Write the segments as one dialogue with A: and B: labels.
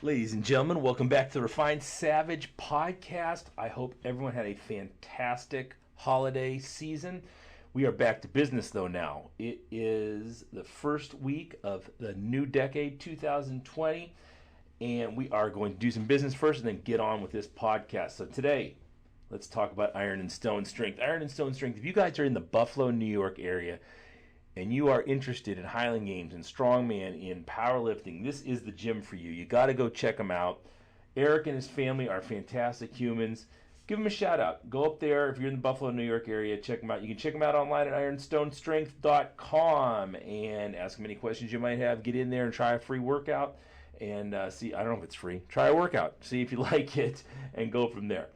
A: Ladies and gentlemen, welcome back to the Refined Savage podcast. I hope everyone had a fantastic holiday season. We are back to business though now. It is the first week of the new decade, 2020, and we are going to do some business first and then get on with this podcast. So today, let's talk about Iron and Stone Strength. Iron and Stone Strength, if you guys are in the Buffalo, New York area, and you are interested in Highland Games and strongman in powerlifting, this is the gym for you. You got to go check them out. Eric and his family are fantastic humans. Give them a shout out. Go up there if you're in the Buffalo, New York area. Check them out. You can check them out online at ironstonestrength.com and ask them any questions you might have. Get in there and try a free workout and see. I don't know if it's free. Try a workout. See if you like it and go from there.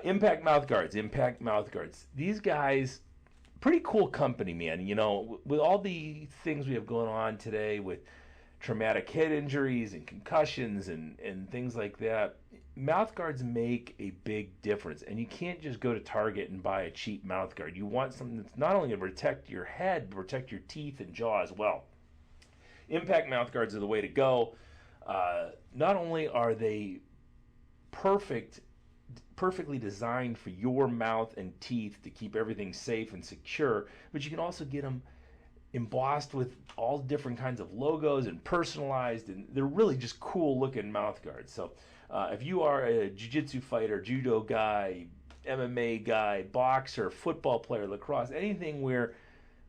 A: Impact Mouth Guards. Impact Mouth Guards. These guys, pretty cool company, man. You know, with all the things we have going on today with traumatic head injuries and concussions and things like that, mouth guards make a big difference. And you can't just go to Target and buy a cheap mouth guard. You want something that's not only going to protect your head, but protect your teeth and jaw as well. Impact mouth guards are the way to go. Not only are they perfectly designed for your mouth and teeth to keep everything safe and secure, but you can also get them embossed with all different kinds of logos and personalized, and they're really just cool looking mouth guards. So if you are a jiu-jitsu fighter, judo guy, MMA guy, boxer, football player, lacrosse, anything where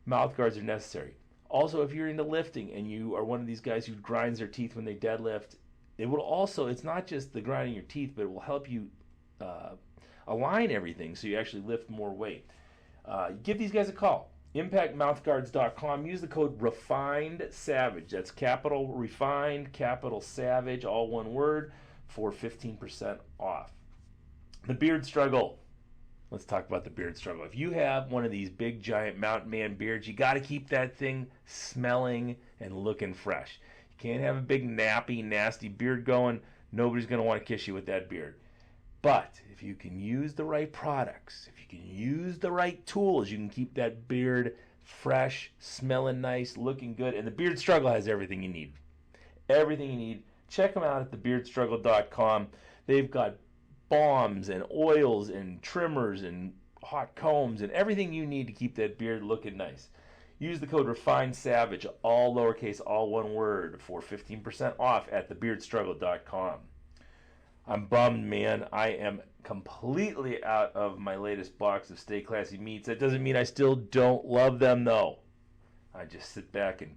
A: mouth guards are necessary. Also, if you're into lifting and you are one of these guys who grinds their teeth when they deadlift, it will also, it's not just the grinding your teeth, but it will help you align everything so you actually lift more weight. Give these guys a call. ImpactMouthGuards.com. Use the code REFINEDSAVAGE. That's capital REFINED, capital SAVAGE, all one word, for 15% off. The beard struggle. Let's talk about the beard struggle. If you have one of these big giant mountain man beards, you got to keep that thing smelling and looking fresh. You can't have a big nappy, nasty beard going. Nobody's going to want to kiss you with that beard. But if you can use the right products, if you can use the right tools, you can keep that beard fresh, smelling nice, looking good. And the Beard Struggle has everything you need. Everything you need. Check them out at thebeardstruggle.com. They've got balms and oils and trimmers and hot combs and everything you need to keep that beard looking nice. Use the code REFINEDSAVAGE, all lowercase, all one word, for 15% off at thebeardstruggle.com. I'm bummed, man. I am completely out of my latest box of Stay Classy meats. That doesn't mean I still don't love them, though. I just sit back and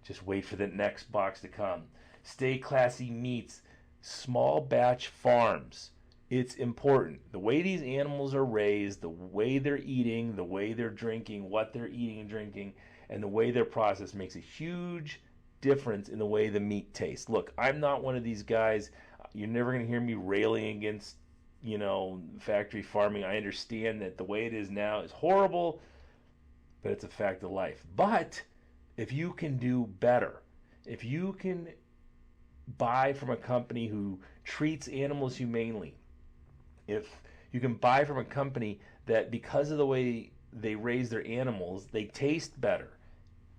A: just wait for the next box to come. Stay Classy meats, small batch farms. It's important. The way these animals are raised, the way they're eating, the way they're drinking, what they're eating and drinking, and the way they're processed makes a huge difference in the way the meat tastes. Look, I'm not one of these guys. You're never going to hear me railing against, factory farming. I understand that the way it is now is horrible, but it's a fact of life. But if you can do better, if you can buy from a company who treats animals humanely, if you can buy from a company that because of the way they raise their animals, they taste better,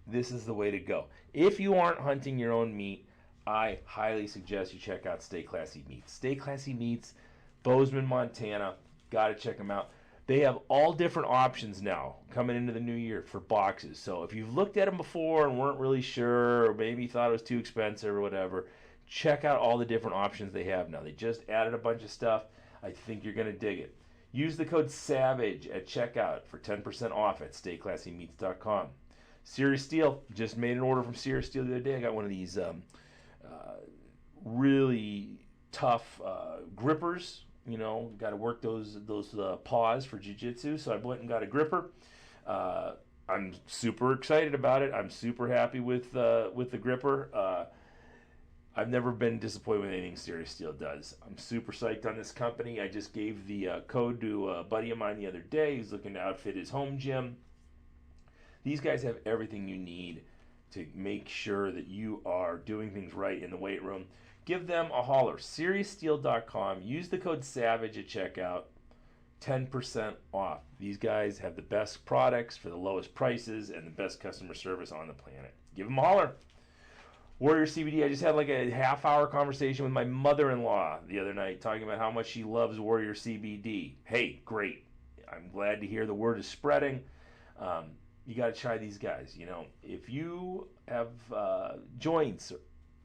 A: this is the way to go. If you aren't hunting your own meat, I highly suggest you check out Stay Classy Meats. Stay Classy Meats, Bozeman, Montana. Got to check them out. They have all different options now coming into the new year for boxes. So if you've looked at them before and weren't really sure, or maybe thought it was too expensive or whatever, check out all the different options they have now. They just added a bunch of stuff. I think you're going to dig it. Use the code SAVAGE at checkout for 10% off at StayClassyMeats.com. Serious Steel. Just made an order from Serious Steel the other day. I got one of these really tough grippers. Got to work those paws for jiu-jitsu. So I went and got a gripper. I'm super excited about it. I'm super happy with the gripper. I've never been disappointed with anything Serious Steel does. I'm super psyched on this company. I just gave the code to a buddy of mine the other day who's looking to outfit his home gym. These guys have everything you need to make sure that you are doing things right in the weight room. Give them a holler. SeriousSteel.com. Use the code SAVAGE at checkout. 10% off. These guys have the best products for the lowest prices and the best customer service on the planet. Give them a holler. Warrior CBD, I just had like a half-hour conversation with my mother-in-law the other night talking about how much she loves Warrior CBD. Hey, great. I'm glad to hear the word is spreading. You got to try these guys. You know, if you have joints,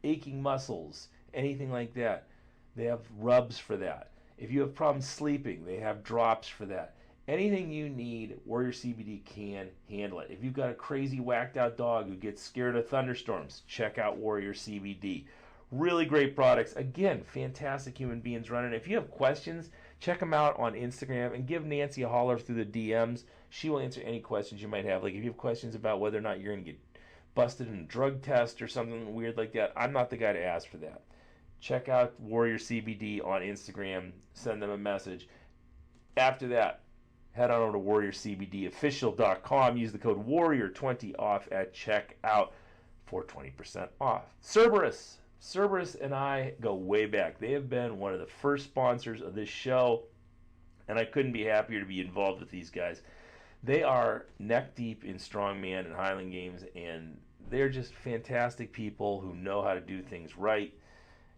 A: aching muscles, anything like that, they have rubs for that. If you have problems sleeping, they have drops for that. Anything you need, Warrior CBD can handle it. If you've got a crazy whacked out dog who gets scared of thunderstorms, check out Warrior CBD. Really great products. Again, fantastic human beings running. If you have questions, check them out on Instagram and give Nancy a holler through the DMs. She will answer any questions you might have. Like if you have questions about whether or not you're going to get busted in a drug test or something weird like that, I'm not the guy to ask for that. Check out Warrior CBD on Instagram. Send them a message. After that, head on over to warriorcbdofficial.com. Use the code WARRIOR20 off at checkout for 20% off. Cerberus and I go way back. They have been one of the first sponsors of this show, and I couldn't be happier to be involved with these guys. They are neck deep in strongman and Highland games, and they're just fantastic people who know how to do things right.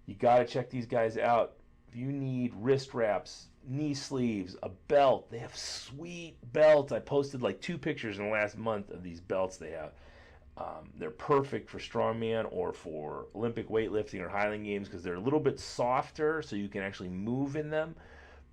A: You got to check these guys out. If you need wrist wraps, knee sleeves, a belt, they have sweet belts. I posted like 2 pictures in the last month of these belts they have. They're perfect for strongman or for Olympic weightlifting or Highland games because they're a little bit softer so you can actually move in them,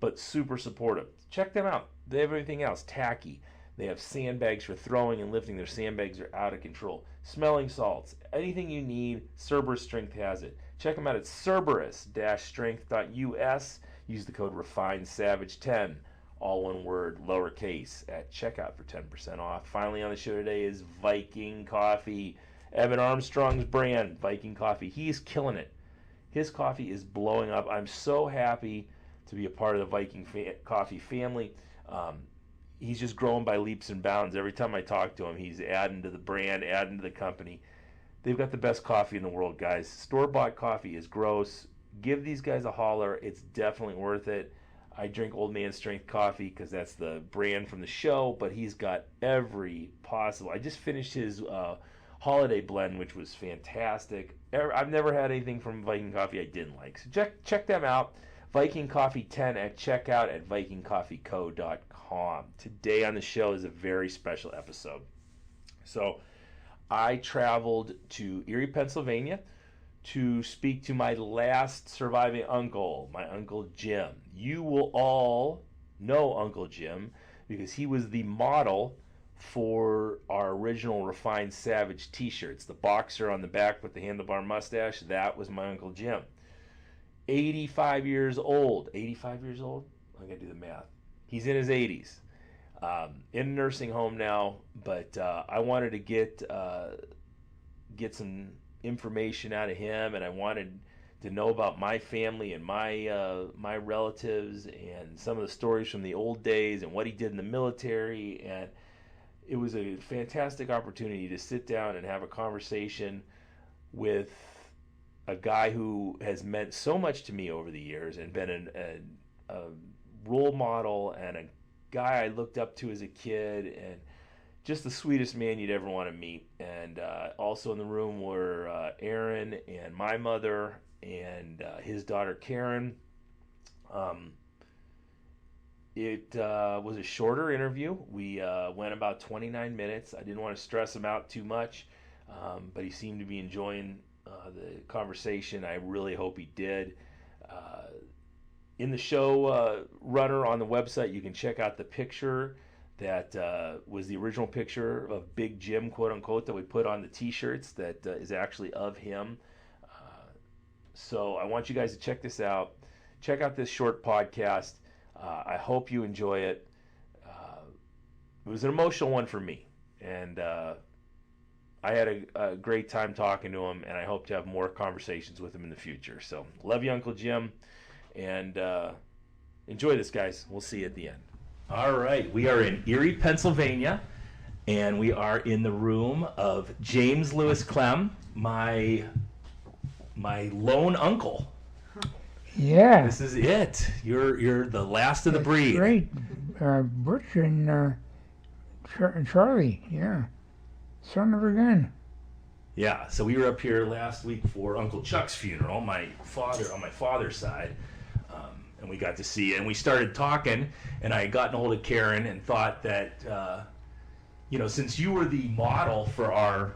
A: but super supportive. Check them out. They have everything else. Tacky. They have sandbags for throwing and lifting. Their sandbags are out of control. Smelling salts. Anything you need, Cerberus Strength has it. Check them out at cerberus-strength.us. Use the code REFINESAVAGE10, all one word, lowercase, at checkout for 10% off. Finally on the show today is Viking Coffee. Evan Armstrong's brand, Viking Coffee. He's killing it. His coffee is blowing up. I'm so happy to be a part of the Viking Coffee family. He's just growing by leaps and bounds. Every time I talk to him, he's adding to the brand, adding to the company. They've got the best coffee in the world, guys. Store-bought coffee is gross. Give these guys a holler. It's definitely worth it. I drink Old Man Strength coffee because that's the brand from the show, but he's got every possible. I just finished his holiday blend, which was fantastic. I've never had anything from Viking Coffee I didn't like. So check them out. Viking Coffee 10 at checkout at vikingcoffeeco.com. Today on the show is a very special episode. So I traveled to Erie, Pennsylvania to speak to my last surviving uncle, my Uncle Jim. You will all know Uncle Jim because he was the model for our original Refined Savage t-shirts. The boxer on the back with the handlebar mustache, that was my Uncle Jim. 85 years old. 85 years old? I gotta do the math. He's in his 80s. In a nursing home now, but I wanted to get some information out of him, and I wanted to know about my family and my relatives and some of the stories from the old days and what he did in the military. And it was a fantastic opportunity to sit down and have a conversation with a guy who has meant so much to me over the years and been a role model and a guy I looked up to as a kid, and just the sweetest man you'd ever want to meet. And also in the room were Aaron and my mother and his daughter Karen. It was a shorter interview. We went about 29 minutes. I didn't want to stress him out too much, but he seemed to be enjoying the conversation. I really hope he did. In the show runner on the website, you can check out the picture that was the original picture of Big Jim, quote unquote, that we put on the t-shirts that is actually of him. So I want you guys to check this out. Check out this short podcast. I hope you enjoy it. It was an emotional one for me, and I had a great time talking to him, and I hope to have more conversations with him in the future. So love you, Uncle Jim, and enjoy this, guys. We'll see you at the end. All right, we are in Erie, Pennsylvania, and we are in the room of James Lewis Klemm, my lone uncle.
B: Yeah.
A: This is it. You're the last of the breed.
B: Great. Butch and Charlie, yeah. Son of a gun.
A: Yeah, so we were up here last week for Uncle Chuck's funeral, on my father's side, and we got to see it. And we started talking, and I had gotten a hold of Karen and thought that, since you were the model for our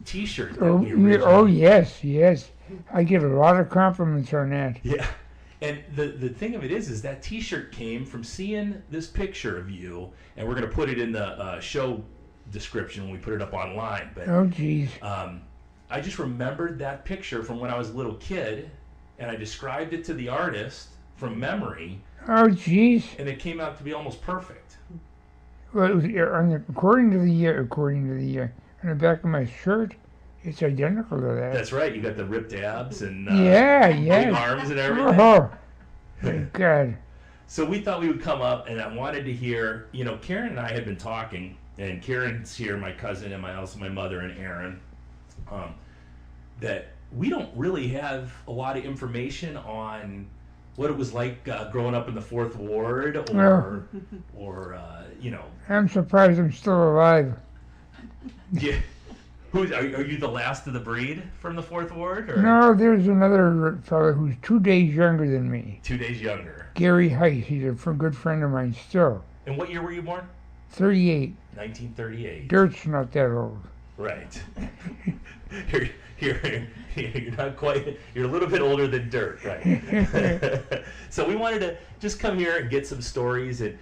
A: T-shirt that we originally...
B: Oh, yes, yes. I get a lot of compliments on that.
A: Yeah. And the thing of it is that T-shirt came from seeing this picture of you, and we're going to put it in the show description when we put it up online. But
B: oh, geez.
A: I just remembered that picture from when I was a little kid, and I described it to the artist from memory.
B: Oh, geez.
A: And it came out to be almost perfect.
B: Well, it was, according to on the back of my shirt, it's identical to that.
A: That's right. You got the ripped abs and big arms and everything.
B: Oh, thank God.
A: So we thought we would come up, and I wanted to hear, Karen and I had been talking, and Karen's here, my cousin, and also my mother and Aaron, that we don't really have a lot of information on what it was like growing up in the Fourth Ward, or
B: I'm surprised I'm still alive.
A: Yeah. Are you the last of the breed from the Fourth Ward? Or?
B: No, there's another fellow who's 2 days younger than me.
A: 2 days younger.
B: Gary Heiss. He's a good friend of mine still.
A: And what year were you born?
B: 38.
A: 1938.
B: Dirt's not that old.
A: Right. You're not quite. You're a little bit older than Dirt, right? So we wanted to just come here and get some stories. And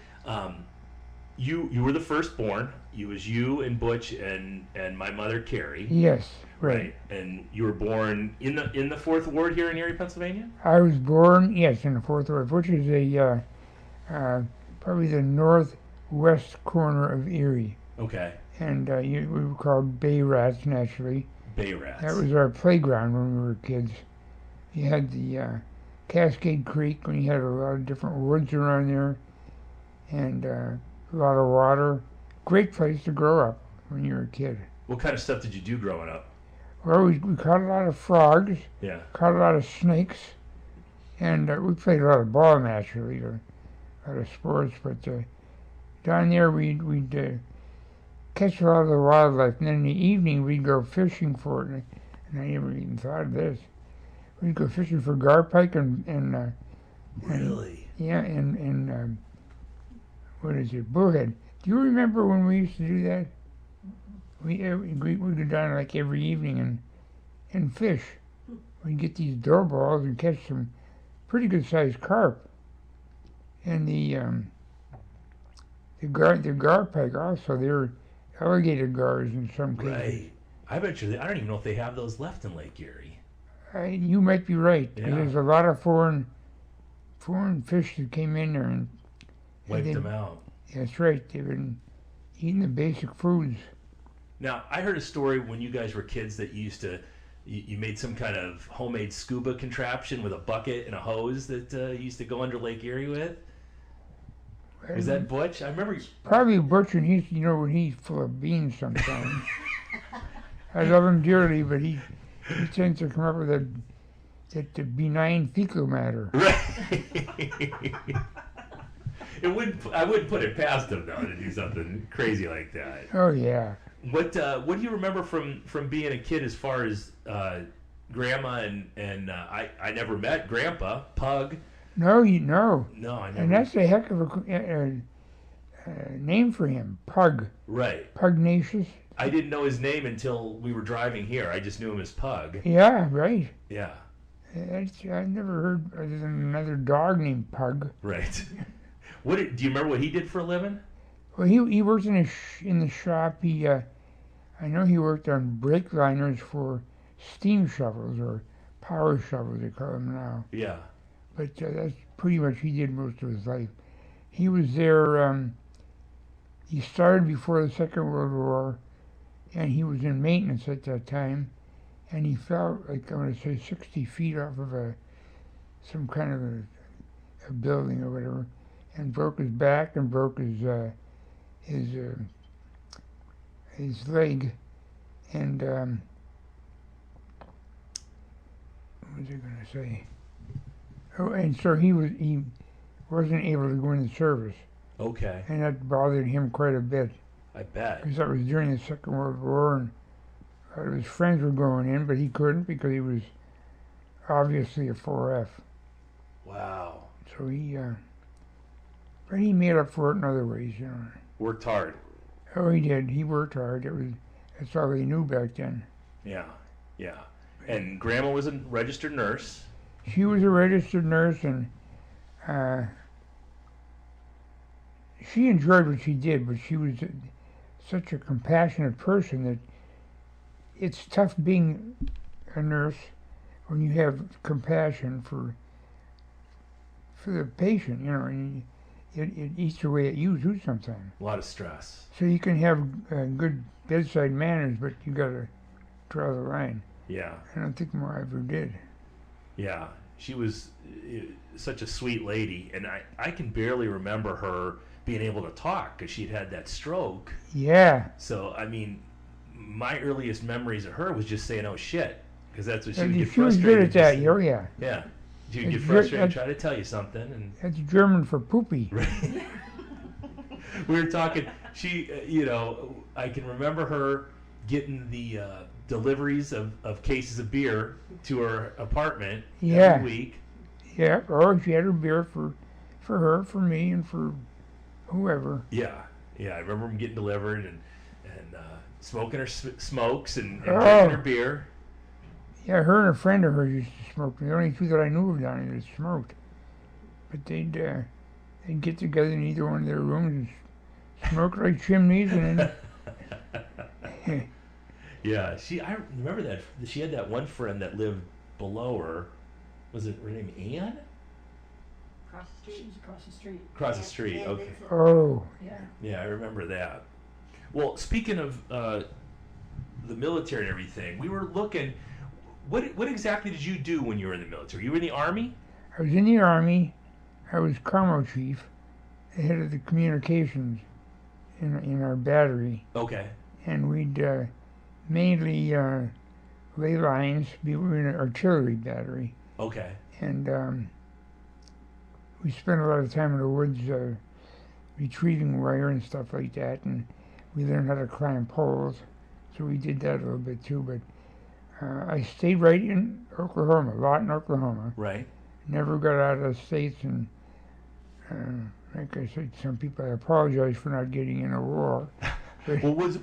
A: you were the firstborn. It was you and Butch and my mother Carrie.
B: Yes,
A: right. And you were born in the Fourth Ward here in Erie, Pennsylvania.
B: I was born, yes, in the Fourth Ward, which is probably the northwest corner of Erie.
A: Okay.
B: And we were called Bay Rats, naturally.
A: Bay Rats.
B: That was our playground when we were kids. You had the Cascade Creek, when you had a lot of different woods around there, and a lot of water. Great place to grow up when you were a kid.
A: What kind of stuff did you do growing up?
B: Well, we caught a lot of frogs.
A: Yeah.
B: Caught a lot of snakes, and we played a lot of ball, naturally, a lot of sports. But down there, we'd catch a lot of the wildlife, and then in the evening we'd go fishing for it. And I never even thought of this. We'd go fishing for garpike and
A: really?
B: And what is it, bullhead. Do you remember when we used to do that? We'd go down like every evening and fish. We'd get these dough balls and catch some pretty good sized carp. And the garpike also, they're alligator gars in some cases.
A: Right. I bet you. I don't even know if they have those left in Lake Erie.
B: You might be right.
A: Yeah.
B: There's a lot of foreign fish that came in there and
A: wiped them out.
B: That's right. They've been eating the basic foods.
A: Now, I heard a story when you guys were kids that you made some kind of homemade scuba contraption with a bucket and a hose that you used to go under Lake Erie with. Was that Butch? I remember.
B: Probably Butch, and when he's full of beans sometimes. I love him dearly, but he tends to come up with that benign fecal matter.
A: Right. I wouldn't put it past him though to do something crazy like that.
B: Oh yeah.
A: What do you remember from being a kid as far as Grandma and I never met Grandpa Pug.
B: No,
A: No, I never.
B: And that's a heck of a name for him, Pug.
A: Right.
B: Pugnacious.
A: I didn't know his name until we were driving here. I just knew him as Pug.
B: Yeah, right.
A: Yeah.
B: I've never heard other than another dog named Pug.
A: Right. Do you remember what he did for a living?
B: Well, he worked in the shop. I know he worked on brake liners for steam shovels, or power shovels they call them now.
A: Yeah.
B: But that's pretty much he did most of his life. He was there. He started before the Second World War, and he was in maintenance at that time. And he fell, like I want to say, 60 feet off of some kind of a building or whatever, and broke his back and broke his leg. And what was I going to say? Oh, and so he wasn't able to go into service.
A: Okay.
B: And that bothered him quite a bit.
A: I bet.
B: Because that was during the Second World War, and His friends were going in, but he couldn't because he was obviously a 4F.
A: Wow.
B: So but he made up for it in other ways,
A: Worked hard.
B: Oh, he did. He worked hard. That's all they knew back then.
A: Yeah. Yeah. And Grandma was a registered nurse.
B: She was a registered nurse, and she enjoyed what she did, but she was such a compassionate person that it's tough being a nurse when you have compassion for the patient, and it eats away at you too sometimes.
A: A lot of stress.
B: So you can have good bedside manners, but you got to draw the line.
A: Yeah.
B: I don't think Ma ever did.
A: Yeah. She was such a sweet lady, and I can barely remember her being able to talk because she'd had that stroke.
B: Yeah.
A: So, I mean, my earliest memories of her was just saying, oh, shit, because that's what she would get
B: She was
A: frustrated.
B: good at that, oh yeah.
A: Yeah. She would get frustrated and try to tell you something. And
B: That's German for poopy.
A: Right. We were talking, I can remember her getting the deliveries of cases of beer to her apartment every week.
B: Yeah, or she had her beer for her, for me, and for whoever.
A: Yeah, I remember them getting delivered and smoking her smokes and drinking her beer.
B: Yeah, her and a friend of hers used to smoke. The only two that I knew of down here that smoked. But they'd get together in either one of their rooms and smoke like chimneys, and then
A: Yeah, I remember that she had that one friend that lived below her. Was it her name Ann?
C: Across the street. She's across the street.
A: Across the street. Okay.
B: Oh.
C: Yeah.
A: Yeah, I remember that. Well, speaking of the military and everything, we were looking. What exactly did you do when you were in the military? You were in the Army?
B: I was in the Army. I was commo chief, the head of the communications in our battery.
A: Okay.
B: And we'd mainly lay lines. We were in an artillery battery.
A: Okay.
B: And we spent a lot of time in the woods retrieving wire and stuff like that. And we learned how to climb poles. So we did that a little bit too. But I stayed right in Oklahoma, Lawton, Oklahoma.
A: Right.
B: Never got out of the States, and like I said, some people, I apologize for not getting in a war.
A: Was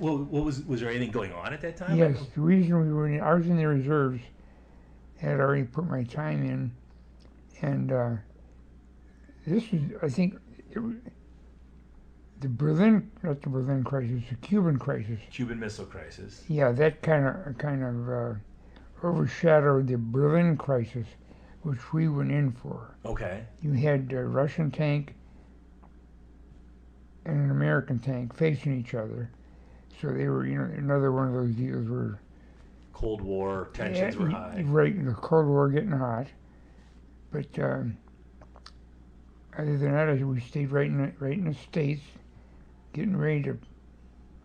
A: there anything going on at that time?
B: Yes, the reason I was in the reserves. Had already put my time in, and this was, I think, not the Berlin crisis, the Cuban crisis.
A: Cuban Missile Crisis.
B: Yeah, that kind of overshadowed the Berlin crisis, which we went in for.
A: Okay.
B: You had a Russian tank and an American tank facing each other, so they were, another one of those deals where
A: Cold War tensions were high.
B: Right, the Cold War getting hot, but other than that, we stayed right in the States, getting ready to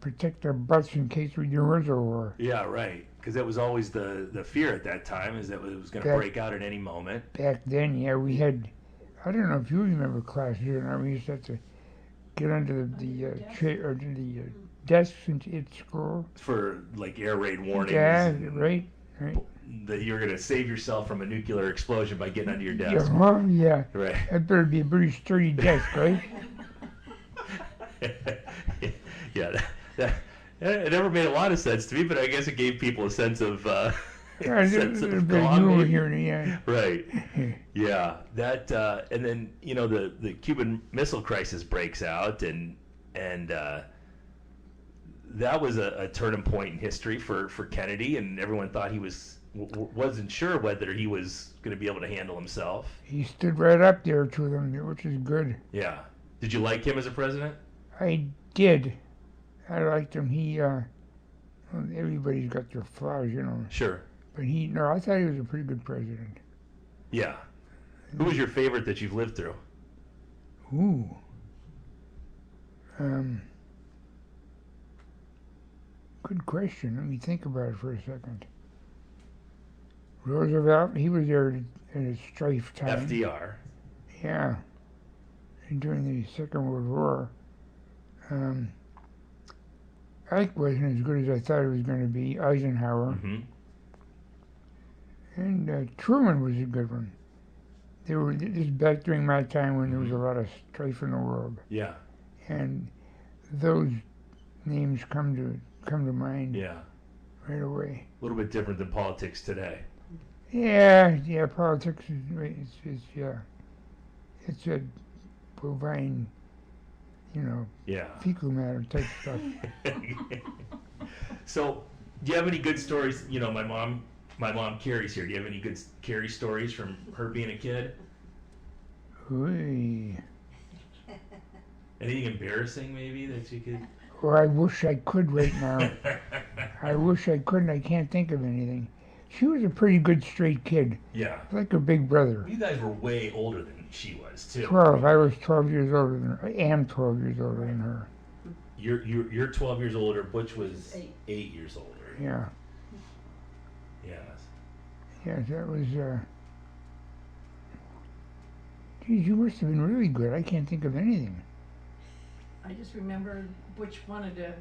B: protect our butts in case there was a war.
A: Yeah, right. Because that was always the fear at that time, is that it was going to break out at any moment.
B: Back then, yeah, we had, I don't know if you remember classes or not, we used to have to get under the chair, or the desks at school.
A: For, like, air raid warnings.
B: Yeah, right.
A: That you're going to save yourself from a nuclear explosion by getting under your desk.
B: Yeah.
A: Right.
B: That better be a pretty sturdy desk, right?
A: Yeah, it never made a lot of sense to me, but I guess it gave people a sense of sense of calm.
B: Yeah.
A: Right. Yeah. That and then the Cuban Missile Crisis breaks out, and that was a turning point in history for Kennedy, and everyone thought he wasn't sure whether he was going to be able to handle himself.
B: He stood right up there to them, which is good.
A: Yeah. Did you like him as a president?
B: I did. I liked him. Everybody's got their flaws,
A: Sure.
B: But I thought he was a pretty good president.
A: Yeah. Who was your favorite that you've lived through?
B: Ooh. Good question. Let me think about it for a second. Roosevelt, he was there at his strife time.
A: FDR.
B: Yeah. And during the Second World War. Ike wasn't as good as I thought he was going to be. Eisenhower.
A: Mm-hmm.
B: And Truman was a good one. This is back during my time when there was a lot of strife in the world,
A: Yeah.
B: and those names come to mind
A: Yeah.
B: right away.
A: A little bit different than politics today.
B: Yeah, politics it's a bovine,
A: Yeah.
B: fecal matter type stuff.
A: So, do you have any good stories? My mom Carrie's here. Do you have any good Carrie stories from her being a kid?
B: Ooh.
A: Anything embarrassing, maybe, that you could?
B: Well, I wish I could right now. I wish I could, and I can't think of anything. She was a pretty good straight kid,
A: Yeah.
B: like her big brother.
A: You guys were way older than she was, too.
B: 12. I was 12 years older than her. I am 12 years older than her.
A: You're 12 years older. Butch was 8 years older.
B: Yeah.
A: Yes.
B: Yes, that was, geez, you must have been really good. I can't think of anything.
C: I just remember Butch wanted to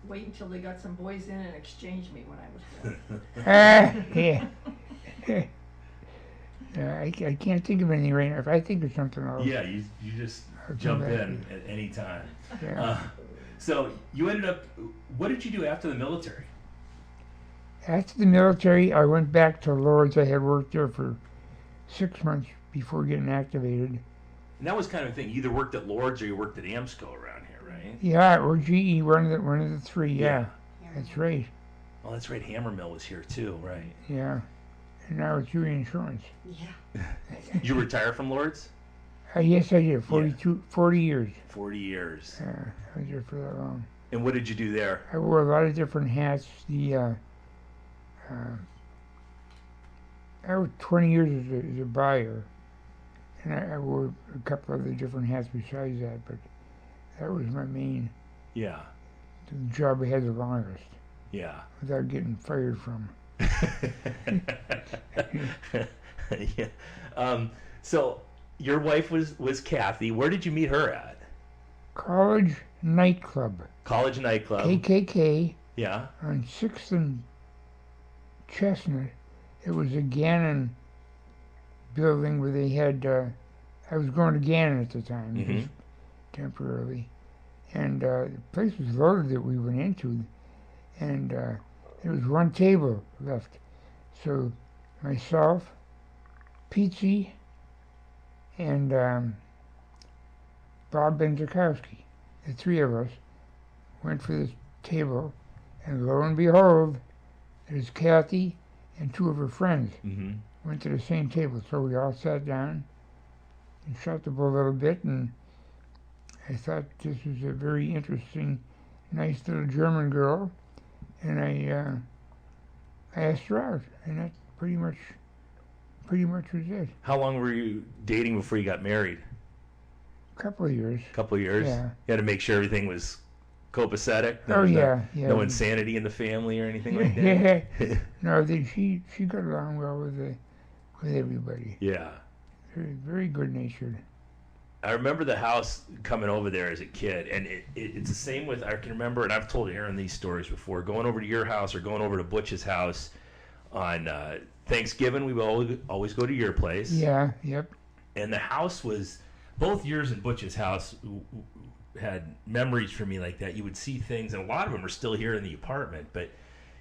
C: wait until they got some boys in and exchange me when I was
B: Yeah. I can't think of anything right now. If I think of something else.
A: Yeah, you just
B: I'll
A: jump
B: come back
A: in
B: to
A: at any time.
B: Yeah.
A: So you ended up. What did you do after the military?
B: After the military, I went back to Lourdes. I had worked there for 6 months before getting activated.
A: And that was kind of the thing. You either worked at Lourdes or you worked at AMSCO around here, right?
B: Yeah, or GE, one of the three. Yeah, that's right.
A: Oh, that's right. Hammermill was here too, right?
B: Yeah, and now it's UE Insurance.
C: Yeah.
A: Did you retire from Lourdes?
B: Yes, I did. 40 years.
A: 40 years.
B: I was there for that long.
A: And what did you do there?
B: I wore a lot of different hats. I was 20 years as a buyer, and I wore a couple other different hats besides that, but that was my main
A: Yeah.
B: the job I had the longest
A: Yeah.
B: without getting fired from.
A: Yeah. So your wife was Kathy. Where did you meet her at?
B: College nightclub,
A: College nightclub.
B: KKK,
A: Yeah.
B: on 6th and Chestnut. It was a Gannon building where they had, I was going to Gannon at the time, just temporarily. And the place was loaded that we went into, and there was one table left. So myself, Pizzi, and Bob Benzakowski, the three of us, went for this table, and lo and behold, there's Kathy and two of her friends
A: Mm-hmm.
B: went to the same table. So we all sat down and shot the bull a little bit, and I thought this was a very interesting, nice little German girl, and I asked her out, and that pretty much was it.
A: How long were you dating before you got married?
B: A couple of years.
A: A couple of years?
B: Yeah.
A: You had to make sure everything was copacetic?
B: Oh
A: was
B: yeah.
A: No insanity in the family or anything like that?
B: Yeah. No, she got along well with everybody.
A: Yeah.
B: Very, very good natured.
A: I remember the house coming over there as a kid, and it's the same with, I can remember, and I've told Aaron these stories before, going over to your house or going over to Butch's house on Thanksgiving. We would always go to your place.
B: Yeah, yep.
A: And the house was, both yours and Butch's house had memories for me like that. You would see things, and a lot of them are still here in the apartment, but,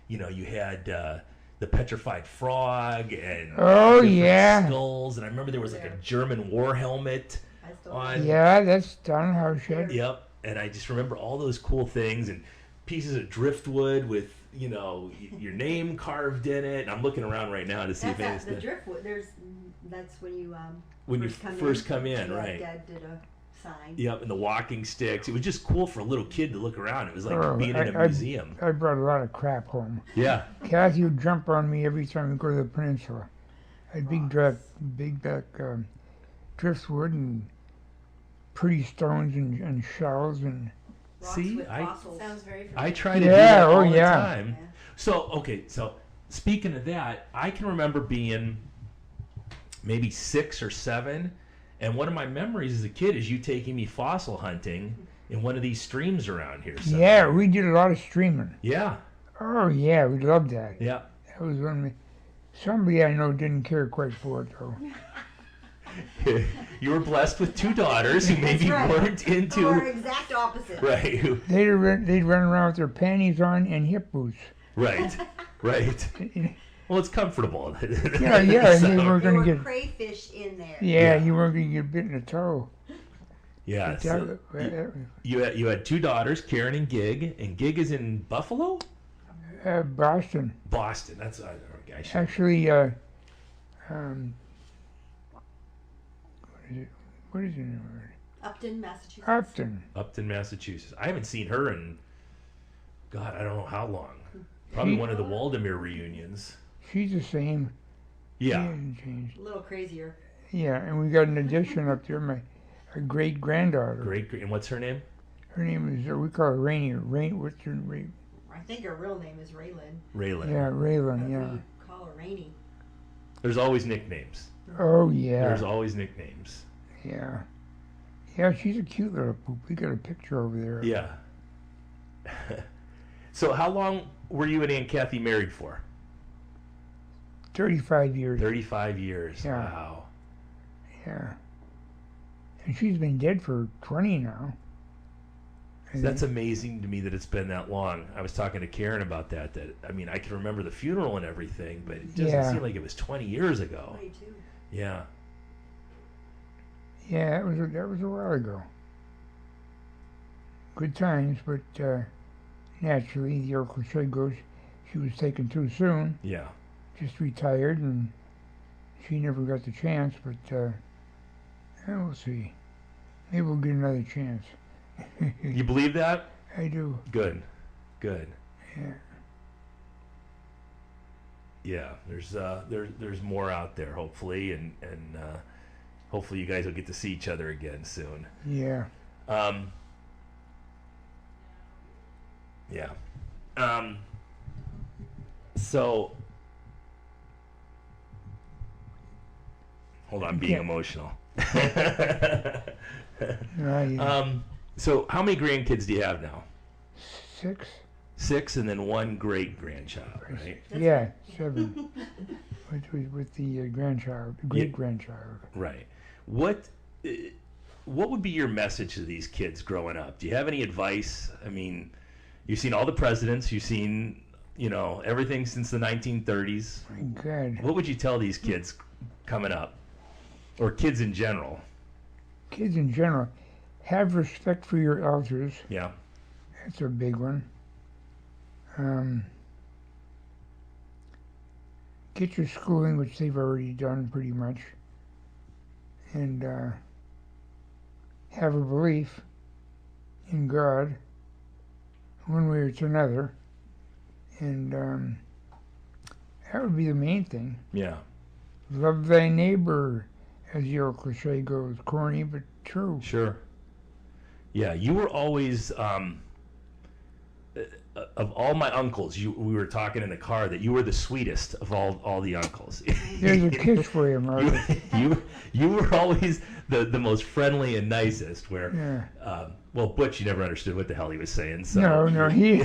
A: you had the petrified frog and different skulls, and I remember there was like a German war helmet on.
B: Yeah, that's down in house shed.
A: Yep, and I just remember all those cool things and pieces of driftwood with your name carved in it. And I'm looking around right now to see if anything's
D: the driftwood. That's when you
A: first come in, right?
D: Dad did a sign.
A: Yep, and the walking sticks. It was just cool for a little kid to look around. It was like being in a museum.
B: I brought a lot of crap home.
A: Yeah.
B: Kathy would jump on me every time we go to the peninsula. I had big back driftwood and pretty stones and shells and.
D: Rocks
A: See,
D: with fossils. Sounds very familiar.
A: I try to do that all the time.
D: Yeah.
A: So speaking of that, I can remember being maybe 6 or 7, and one of my memories as a kid is you taking me fossil hunting in one of these streams around here.
B: Yeah, we did a lot of streaming.
A: Yeah.
B: Oh yeah, we loved that.
A: Yeah.
B: That was one of the, somebody I know didn't care quite for it though.
A: You were blessed with 2 daughters who maybe
D: That's right.
A: weren't into.
D: Or exact opposite.
A: Right.
B: They'd run around with their panties on and hip boots.
A: Right. Right. Well, it's comfortable.
B: Yeah, yeah, and
A: So-
B: they were
D: There
B: gonna
D: were
B: get.
D: crayfish in there.
B: Yeah,
A: Yeah.
B: you weren't gonna get bit in the toe.
A: Yeah.
B: But
A: So you had 2 daughters, Karen and Gig is in Buffalo,
B: Boston.
A: Boston. That's I should-
B: Actually, what is it?
D: Upton, Massachusetts.
B: Upton.
A: Upton, Massachusetts. I haven't seen her in, God, I don't know how long. Probably
B: She-
A: one of the Waldemar reunions.
B: She's the same. She
A: Yeah.
B: hasn't changed.
D: A little crazier.
B: Yeah, and we got an addition up there. My great granddaughter.
A: Great. And what's her name?
B: Her name is we call her Rainy. What's her name?
D: I think her real name is Raylan.
A: Raylan.
B: Yeah,
D: But
B: Raylan. Yeah.
D: we call her Rainy.
A: There's always nicknames.
B: Oh yeah.
A: There's always nicknames.
B: Yeah. Yeah, she's a cute little poop. We got a picture over there.
A: Yeah. So how long were you and Aunt Kathy married for?
B: 35 years.
A: 35 years.
B: Yeah.
A: Wow.
B: Yeah. And she's been dead for 20 now. I
A: That's
B: think.
A: amazing to me that it's been that long. I was talking to Karen about that. I mean, I can remember the funeral and everything, but it doesn't
B: Yeah.
A: seem like it was 20 years ago.
D: 22.
A: Yeah.
B: Yeah, that was a while ago. Good times, but naturally, the old cliche goes, she was taken too soon,
A: Yeah.
B: just retired, and she never got the chance, but we'll see. Maybe we'll get another chance.
A: You believe that?
B: I do.
A: Good. Good.
B: Yeah.
A: Yeah. There's more out there, hopefully, and hopefully you guys will get to see each other again soon.
B: Yeah.
A: Yeah. So, hold on, being
B: Okay.
A: emotional. So how many grandkids do you have now?
B: 6?
A: 6, and then 1 great grandchild, right?
B: Yeah, 7. with the grandchild, great grandchild.
A: Right. What would be your message to these kids growing up? Do you have any advice? I mean, you've seen all the presidents, you've seen, everything since the 1930s.
B: My God.
A: What would you tell these kids coming up, or kids in general?
B: Kids in general, have respect for your elders.
A: Yeah.
B: That's a big one. Get your schooling, which they've already done pretty much, and have a belief in God, one way or to another, and that would be the main thing.
A: Yeah.
B: Love thy neighbor, as the old cliche goes. Corny, but true.
A: Sure. Yeah, you were always of all my uncles. We were talking in the car that you were the sweetest of all the uncles.
B: There's a kiss for you, Margaret.
A: you were always the most friendly and nicest. Where
B: Yeah.
A: well, Butch, you never understood what the hell he was saying. So
B: No, he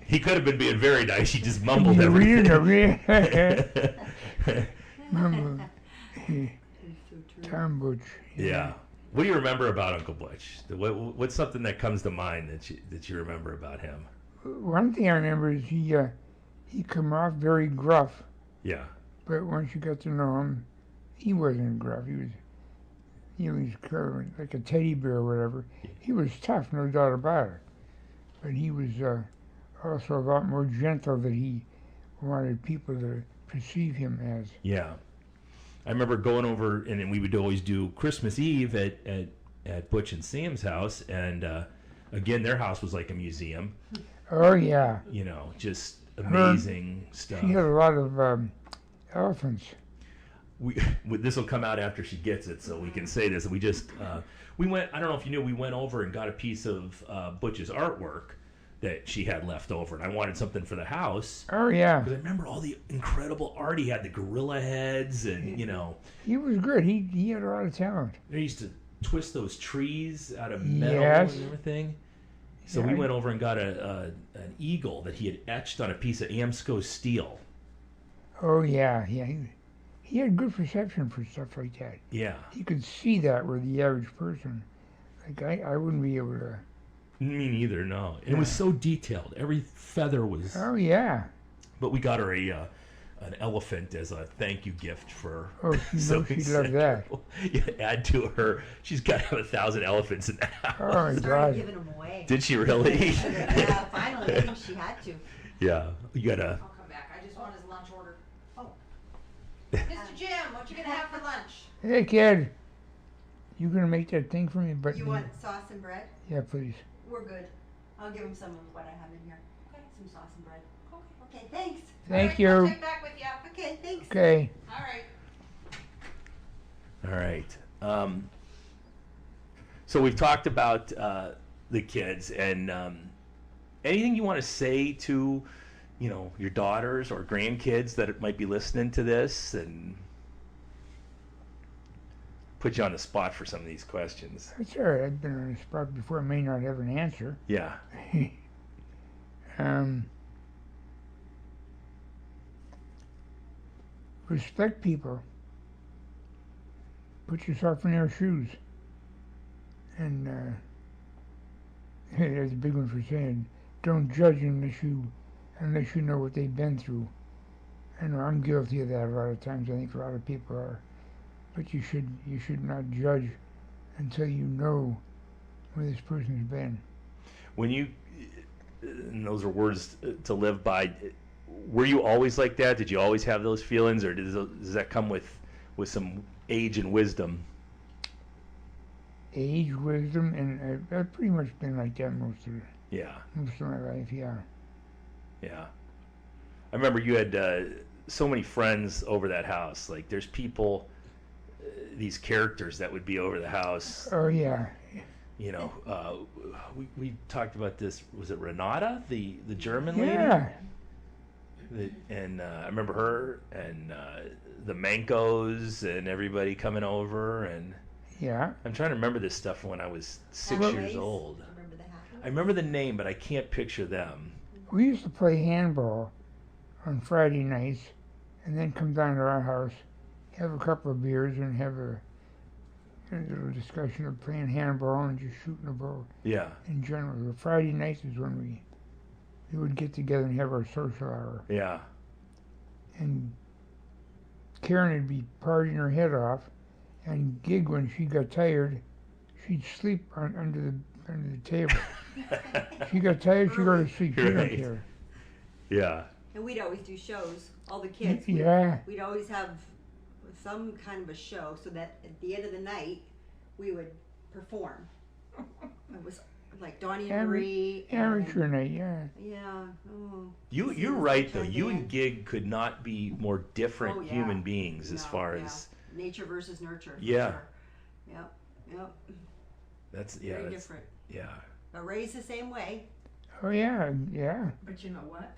A: he could have been being very nice. He just mumbled
B: we
A: everything.
B: didn't know. Mumble.
D: It's so true.
B: Tom Butch.
A: Yeah. What do you remember about Uncle Butch? What's something that comes to mind that you remember about him?
B: One thing I remember is he come off very gruff,
A: Yeah.
B: but once you got to know him, he wasn't gruff. He was kind of like a teddy bear or whatever. He was tough, no doubt about it. But he was also a lot more gentle than he wanted people to perceive him as.
A: Yeah. I remember going over, and then we would always do Christmas Eve at Butch and Sam's house, and again, their house was like a museum.
B: Oh yeah,
A: Just amazing stuff.
B: she had a lot of elephants.
A: This will come out after she gets it, so we can say this. We just we went. I don't know if you knew. We went over and got a piece of Butch's artwork that she had left over, and I wanted something for the house.
B: Oh yeah,
A: Because I remember all the incredible art. He had the gorilla heads, and
B: he was good. He had a lot of talent.
A: there used to twist those trees out of metal
B: Yes.
A: and everything. So
B: Yeah.
A: we went over and got an eagle that he had etched on a piece of Amsco steel.
B: Oh yeah, yeah. He had good perception for stuff like that.
A: Yeah.
B: He could see that where the average person, like I wouldn't be able to.
A: Me neither, no. It was so detailed. Every feather was...
B: Oh yeah.
A: But we got her an elephant as a thank you gift for...
B: Oh,
A: we
B: she'd love
A: said,
B: that.
A: Yeah, add to her. She's got to have 1,000 elephants in the house.
B: Oh my
D: Started
B: God.
D: giving them away.
A: Did she really?
D: Yeah, finally, I think she had to.
A: Yeah. You got to...
E: I'll come back. I just want his lunch order. Oh. Mr. Jim, what you gonna have for lunch?
B: Hey kid, you gonna make that thing for me? But
D: You want sauce and bread?
B: Yeah, please.
D: We're good. I'll give him some of what I have in here.
E: Okay.
D: Some sauce and bread.
E: Okay.
D: Okay, thanks.
B: Thank
E: All right, I'll
B: you.
E: check back with you.
D: Okay, thanks.
B: Okay.
E: All right.
A: All right. So we've talked about the kids, and anything you want to say to, your daughters or grandkids that might be listening to this, and put you on the spot for some of these questions.
B: That's all right. I've been on the spot before. I may not have an answer.
A: Yeah.
B: Respect people. Put yourself in their shoes. And that's a big one for saying, don't judge unless you know what they've been through. I know I'm guilty of that a lot of times. I think a lot of people are. But you should not judge until you know where this person's been.
A: When you, and those are words to live by, were you always like that? Did you always have those feelings, or does that come with some age and wisdom?
B: Age, wisdom, and I've pretty much been like that most of my life. Yeah.
A: Yeah. I remember you had so many friends over that house. Like, there's people, these characters that would be over the house.
B: Oh yeah.
A: We talked about this. Was it Renata, the German lady?
B: Yeah.
A: And I remember her and the Mankos and everybody coming over. And
B: Yeah.
A: I'm trying to remember this stuff when I was 6
D: Hathaway's.
A: years old.
D: Remember the Hathaways?
A: I remember the name, but I can't picture them.
B: We used to play handball on Friday nights, and then come down to our house, have a couple of beers, and have a little discussion of playing handball and just shooting the ball
A: Yeah.
B: in general. The Friday nights is when we would get together and have our social hour.
A: Yeah.
B: And Karen would be partying her head off, and Gig, when she got tired, she'd sleep under the table. She got tired, she'd go to sleep. She
A: Right.
B: didn't care.
A: Yeah.
D: And we'd always do shows. All the kids.
B: Yeah.
D: We'd always have some kind of a show so that at the end of the night we would perform. It was like Donnie and Marie.
B: Amateur night, yeah.
D: Yeah. Oh.
A: You're right though. You and Gig could not be more different
D: Oh, yeah.
A: human beings as
D: No,
A: far
D: yeah.
A: as
D: Nature versus nurture. For
A: Yeah.
D: Sure. Yep. Yep.
A: that's
D: Very different.
A: Yeah.
D: But raised the same way.
B: Oh yeah, yeah.
C: But you know what?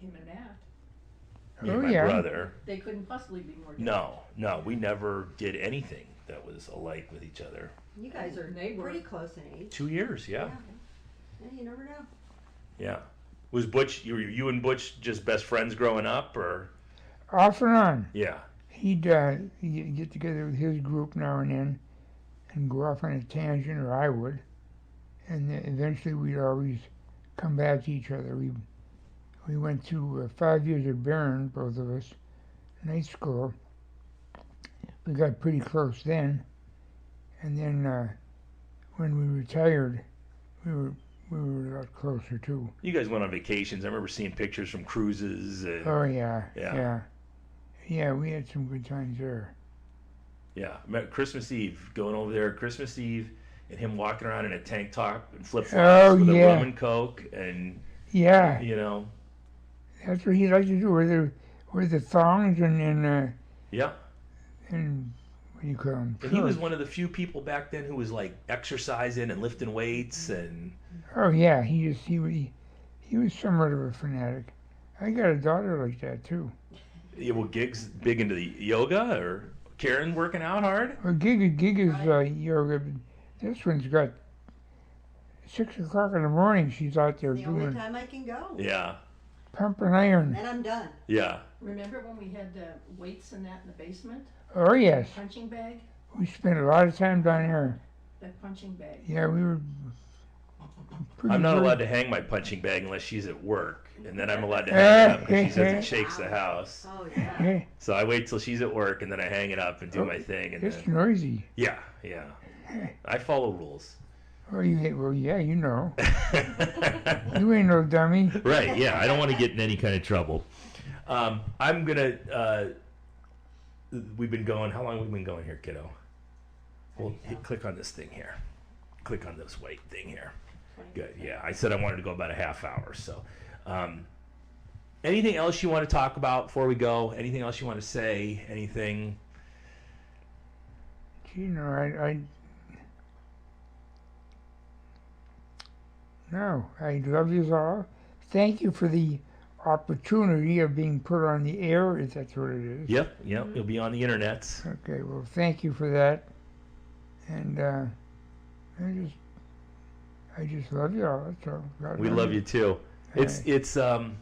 C: Him and Matt,
A: Me and
B: Oh,
A: my
B: yeah.
A: brother.
C: they couldn't possibly be more different.
A: No, we never did anything that was alike with each other.
D: You guys are
C: They were-
D: pretty close in age.
A: 2 years, yeah.
D: Yeah, you never know.
A: Yeah. Was Butch, you and Butch just best friends growing up, or?
B: Off and on.
A: Yeah.
B: He'd get together with his group now and then and go off on a tangent, or I would. And then eventually we'd always come back to each other. We went to 5 years at Barron, both of us, night school. We got pretty close then. And then when we retired, we were a lot closer too.
A: You guys went on vacations. I remember seeing pictures from cruises. And,
B: Oh yeah,
A: Yeah.
B: yeah. Yeah, we had some good times there.
A: yeah. I met Christmas Eve, going over there Christmas Eve, and him walking around in a tank top and flip flops
B: Oh,
A: with a
B: yeah.
A: rum and coke, and
B: Yeah,
A: that's
B: that's what he liked to do. Wear the thongs and
A: yeah.
B: what do you call them?
A: And he was one of the few people back then who was like exercising and lifting weights, and
B: Oh yeah, he was somewhat of a fanatic. I got a daughter like that too.
A: yeah, well, Gig's big into the yoga or Karen working out hard?
B: Well, gig is this one's got 6 o'clock in the morning. She's out there
D: The only
B: doing
D: time I can go.
A: Yeah.
B: pumping iron.
D: And I'm done.
A: Yeah.
C: Remember when we had weights and that in the basement?
B: Oh yes,
C: Punching bag?
B: we spent a lot of time down there.
C: That punching bag.
B: Yeah, we were.
A: I'm not allowed to hang my punching bag unless she's at work, and then I'm allowed to hang it up because she says it shakes the house.
D: Oh, yeah.
B: Yeah,
A: So I wait till she's at work, and then I hang it up and do my thing. And
B: it's
A: then,
B: noisy.
A: yeah. I follow rules.
B: Well, yeah, you know. You ain't no dummy.
A: Right, yeah. I don't want to get in any kind of trouble. I'm going to, we've been going, how long have we been going here, kiddo? Well, click on this thing here. Click on this white thing here. Good, yeah. I said I wanted to go about a half hour, so. Anything else you want to talk about before we go? Anything else you want to say? Anything?
B: You know, No, I love you all. Thank you for the opportunity of being put on the air, if that's what it is.
A: Yep. You'll be on the internets.
B: Okay, well, thank you for that. And I just love you all. That's all. God
A: We love you too. It's I'm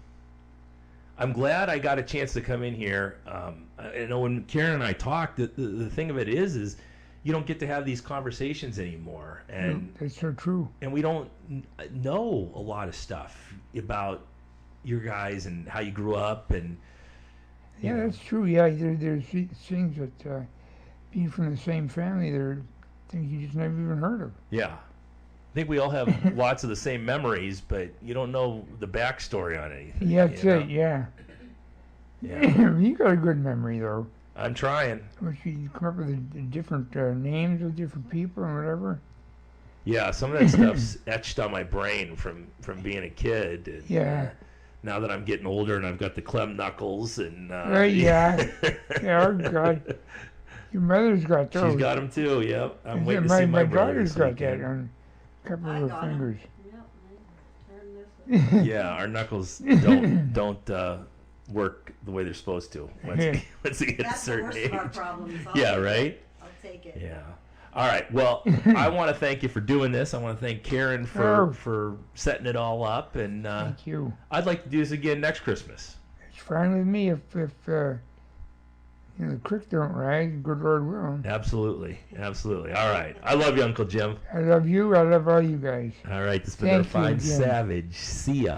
A: glad I got a chance to come in here. I know when Karen and I talked, the thing of it is you don't get to have these conversations anymore, and
B: that's so true.
A: And we don't know a lot of stuff about your guys and how you grew up, and
B: yeah, that's true. Yeah, there's things that being from the same family, there are things you just never even heard of.
A: Yeah, I think we all have lots of the same memories, but you don't know the backstory on anything.
B: Yeah, that's it. Yeah. You got a good memory though.
A: I'm trying.
B: Which you come up with the different names of different people and whatever.
A: Yeah, some of that stuff's etched on my brain from being a kid. And,
B: yeah.
A: Now that I'm getting older and I've got the Klemm knuckles and.
B: Right. Yeah. Yeah. Oh God. Your mother's got those.
A: She's got them too. Yep. I'm waiting to
B: my
A: see my brother
B: daughter's
A: this
B: got
A: weekend.
B: that on a couple
D: I
B: of
D: got
B: her
D: 'em.
B: fingers.
D: Yep, turn this way.
A: Yeah, our knuckles don't work the way they're supposed to once they get a
D: That's the
A: certain
D: worst
A: age.
D: of our problems.
A: Yeah, right?
D: I'll take it.
A: Yeah. All right. Well, I want to thank you for doing this. I want to thank Karen for setting it all up, and
B: Thank you.
A: I'd like to do this again next Christmas.
B: It's fine with me if the creek don't rise. Good Lord willing.
A: Absolutely. All right. I love you, Uncle Jim.
B: I love you. I love all you guys.
A: All right. This has been a
B: Thank you
A: fine
B: again.
A: savage. See ya.